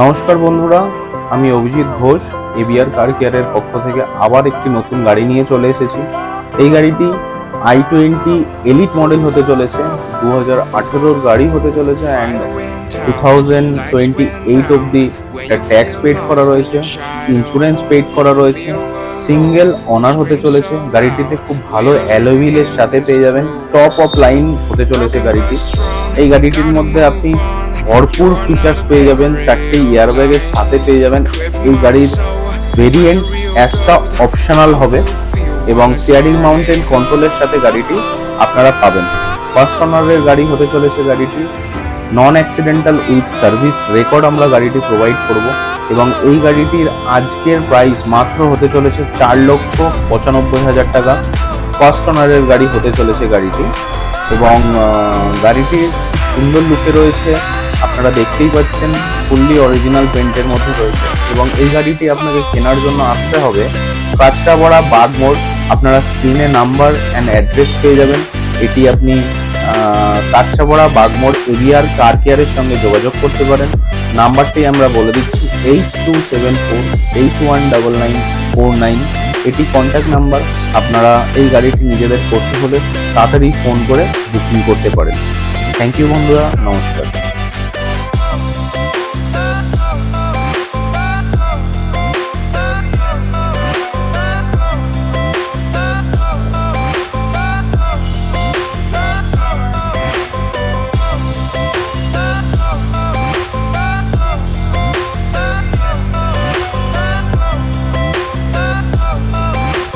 নমস্কার বন্ধুরা, আমি অভিজিৎ ঘোষ এবিআর কার কেয়ারের পক্ষ থেকে আবার একটি নতুন গাড়ি নিয়ে চলে এসেছি। এই গাড়িটি i20 এলিট মডেল হতে চলেছে, 2018-র গাড়ি হতে চলেছে অ্যান্ড 2028 অবধি ট্যাক্স পেড করা রয়েছে, ইন্স্যুরেন্স পেড করা রয়েছে, সিঙ্গেল ওনার হতে চলেছে। গাড়িটিতে খুব ভালো অ্যালয় হুইলের সাথে পেয়ে যাবেন, টপ অফ লাইন হতে চলেছে গাড়িটি। এই গাড়িটির মধ্যে আপনি ভরপুর ফিচার্স পেয়ে যাবেন, 4টে এয়ারব্যাগের সাথে পেয়ে যাবেন। এই গাড়ির ভেরিয়েন্ট অ্যাস্টা অপশনাল হবে এবং স্টিয়ারিং মাউন্টেন কন্ট্রোলের সাথে গাড়িটি আপনারা পাবেন। ফার্স্ট ওনারের গাড়ি হতে চলেছে গাড়িটি, নন অ্যাক্সিডেন্টাল উইথ সার্ভিস রেকর্ড আমরা গাড়িটি প্রোভাইড করব এবং এই গাড়িটির আজকের প্রাইস মাত্র হতে চলেছে 4,95,000 টাকা। ফার্স্ট ওনারের গাড়ি হতে চলেছে গাড়িটি এবং গাড়িটি সুন্দর লুকে রয়েছে, আপনারা দেখতেই পাচ্ছেন ফুললি অরিজিনাল পেন্টের মধ্যে রয়েছে এবং এই গাড়িটি আপনাকে কেনার জন্য আসতে হবে কাঁচরাপাড়া বাগমোড়। আপনারা স্ক্রিনে নাম্বার অ্যান্ড অ্যাড্রেস পেয়ে যাবেন। এটি আপনি কাঁচরাপাড়া বাগমোড় এবিআর কার কেয়ারের সঙ্গে যোগাযোগ করতে পারেন। নাম্বারটি আমরা বলে দিচ্ছি 8274819949। এটি কন্ট্যাক্ট নাম্বার। আপনারা এই গাড়িটি নিজেদের করতে হলে তাড়াতাড়ি ফোন করে বুকিং করতে পারেন। থ্যাংক ইউ বন্ধুরা, নমস্কার।